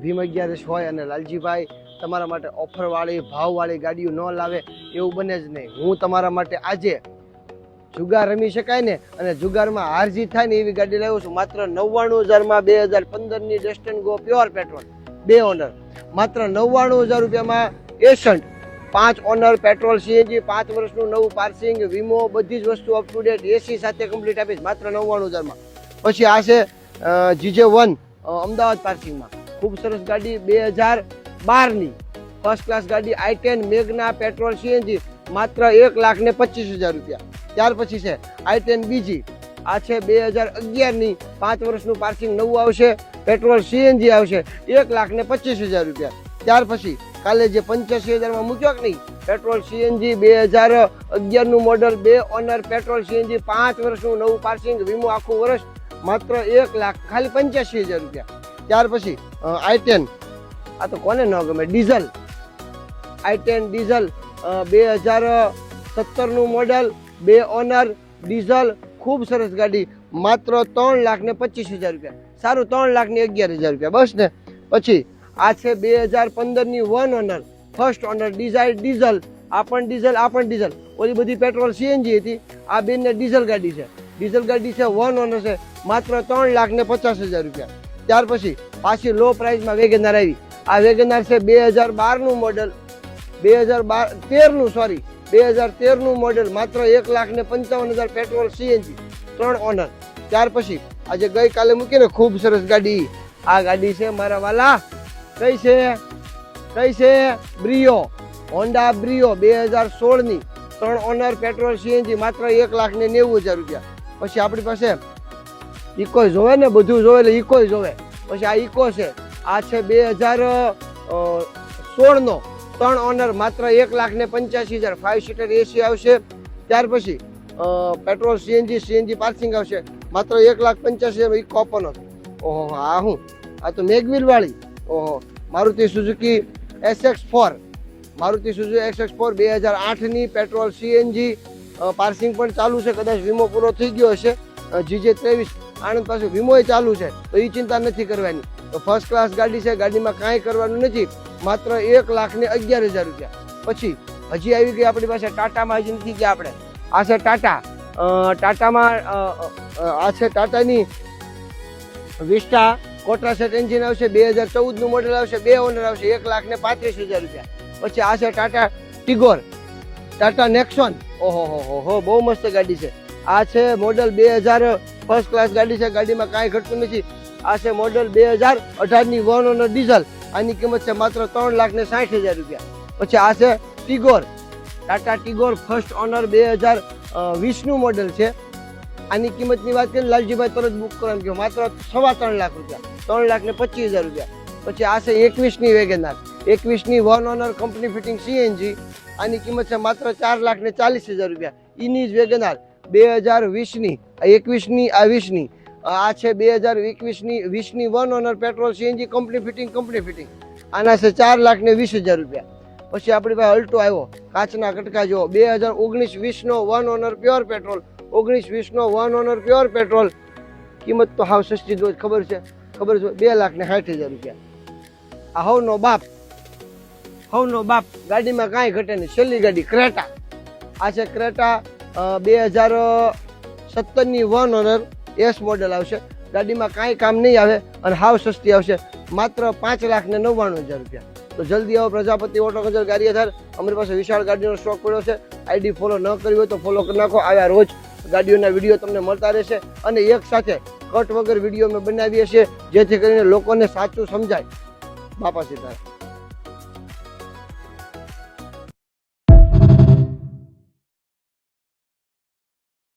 ભીમ 11 હોય અને લાલજીભાઈ તમારા માટે ઓફરવાળી ભાવવાળી ગાડીઓ ન લાવે એવું બને જ નહીં. હું તમારા માટે આજે જુગાર રમી શકાય ને અને જુગારમાં હાર જીત થાય ને એવી ગાડી લાવ્યો છું. માત્ર 99,000માં 2015ની ડેસ્ટન ગો પ્યોર પેટ્રોલ 2 ઓનર, માત્ર 99,000 રૂપિયામાં એશન્ટ 5 ઓનર પેટ્રોલ સીએનજી, 5 વર્ષનું નવું પાર્સિંગ, વીમો, બધી જ વસ્તુ અપ ટુ ડેટ, એસી સાથે કમ્પ્લીટ આપીશ માત્ર 99,000માં. પછી આ છે GJ1 અમદાવાદ પાર્કિંગમાં, ખૂબ સરસ ગાડી 2012ની ફર્સ્ટ ક્લાસ ગાડી i10 મેગ્ના પેટ્રોલ સીએનજી, માત્ર 1,25,000 રૂપિયા. ત્યાર પછી છે i10 બીજી, આ છે 2011ની 5 વર્ષનું પાર્કિંગ નવું આવશે, પેટ્રોલ સીએનજી આવશે, 1,25,000 રૂપિયા. ત્યાર પછી કાલે જે 85,000માં મૂક્યો કે નહીં પેટ્રોલ સીએનજી 2011નું મોડલ, 2 ઓનર પેટ્રોલ સીએનજી, 5 વર્ષનું નવું પાર્કિંગ, વીમો આખું વર્ષ, માત્ર 1,00,000 ખાલી 85,000 રૂપિયા. ત્યાર પછી i10, આ તો કોને ન ગમે, ડીઝલ i10 ડીઝલ 2017નું મોડલ, 2 ઓનર ડીઝલ, ખૂબ સરસ ગાડી, માત્ર 3,25,000 રૂપિયા. સારું, 3,11,000 રૂપિયા બસ ને. પછી આ છે 2015ની 1 ઓનર ફર્સ્ટ ઓનર ડીઝલ, આ પણ ડીઝલ, ઓલી બધી પેટ્રોલ સીએનજી હતી, આ બેને ડીઝલ ગાડી છે, ડીઝલ ગાડી છે, 1 ઓનર છે, માત્ર 3,50,000 રૂપિયા. ત્યાર પછી પાછી લો પ્રાઇસમાં વેગેનાર આવી, આ વેગેનાર છે 2012નું મોડલ, 2013નું મોડલ, માત્ર 1,55,000 પેટ્રોલ સીએનજી, 3 ઓનર. ત્યાર પછી આજે ગઈકાલે મૂકીને ખૂબ સરસ ગાડી, આ ગાડી છે મારા વાલા, કઈ છે બ્રિયો, હોન્ડા બ્રિયો 2016ની 3 ઓનર પેટ્રોલ સીએનજી, માત્ર 1,90,000 રૂપિયા. પછી આપણી પાસે ઇકો જોવે ને, બધું જોવે એટલે ઇકો જોવે. પછી આ ઇકો છે, આ છે 2016નો 3 ઓનર, માત્ર 1,85,000, 5 સીટર એસી આવશે. ત્યાર પછી પેટ્રોલ સીએનજી પાર્સિંગ આવશે, માત્ર 1,85,000 ઇકો આપવાનો. ઓહો, આ હું આ તો મેગવિલ વાળી, ઓહો, મારુતિ સુઝુકી SX4, 2008ની પેટ્રોલ સીએનજી, પાર્સિંગ પણ ચાલુ છે, કદાચ વીમો પૂરો થઈ ગયો હશે. GJ23 આણંદ પાસે વીમો ચાલુ છે, તો એ ચિંતા નથી કરવાની. તો ફર્સ્ટ ક્લાસ ગાડી છે, ગાડીમાં કાંઈ કરવાનું નથી, માત્ર 1,11,000 રૂપિયા. પછી હજી આવી ગઈ આપણી પાસે ટાટામાં, હજી નથી ગયા આપણે. આ છે ટાટામાં આ છે ટાટાની વિસ્ટા કોટ્રા સેટ એન્જિન આવશે, 2014નું મોડેલ આવશે, 2 ઓનર આવશે, 1,35,000 રૂપિયા. પછી આ છે ટાટા ટિગોર, ટાટા નેક્સોન, ઓહો બહુ મસ્ત ગાડી છે. આ છે મોડલ 2000 ફર્સ્ટ ક્લાસ ગાડી છે, ગાડીમાં કાંઈ ઘટતું નથી. આ છે મોડલ 2018ની 1 ઓનર ડીઝલ, આની કિંમત છે માત્ર 3,60,000 રૂપિયા. પછી આ છે ટિગોર, ટાટા ટિગોર ફર્સ્ટ ઓનર 2020નું મોડલ છે, આની કિંમતની વાત કરીએ લાલજીભાઈ તરત બુક કરવાનું કહો, માત્ર 3.25 લાખ રૂપિયા, 3,25,000 રૂપિયા. પછી આ છે 21ની વેગેનાર, 21ની 1 ઓનર કંપની ફિટિંગ સીએનજી, આની કિંમત છે માત્ર 4,40,000 રૂપિયા. ઇની જ વેગેનાર 2020ની, આ 20ની, આ છે 2020ની 1 honour petrol CNG company fitting, આના છે 4,20,000 રૂપિયા. પછી આપણી પાસે અલ્ટો આવ્યો, કાચના કટકા જેવો, 2019-20નો 1 ઓનર પ્યોર પેટ્રોલ, 19-20નો 1 ઓનર પ્યોર પેટ્રોલ, કિંમત તો હાવ સસ્તી જ ખબર છે, 2,60,000 રૂપિયા. આ હવનો બાપ, ગાડીમાં કાંઈ ઘટે નહીં, છેલ્લી ગાડી ક્રેટા, આ છે ક્રેટા 2017ની 1 ઓનર એસ મોડેલ આવશે, ગાડીમાં કાંઈ કામ નહીં આવે અને હાવ સસ્તી આવશે, માત્ર 5,99,000 રૂપિયા. તો જલ્દી આવો પ્રજાપતિ ઓટો કન્સલ્ટ ગારિયાધાર, અમારી પાસે વિશાળ ગાડીનો સ્ટોક પડ્યો છે. આઈડી ફોલો ન કરી હોય તો ફોલો કરી નાખો, આવ્યા રોજ ગાડીઓના વિડીયો તમને મળતા રહેશે અને એક સાથે કટ વગર વિડીયો અમે બનાવીએ છીએ, જેથી કરીને લોકોને સાચું સમજાય. બાપા સીતારામ.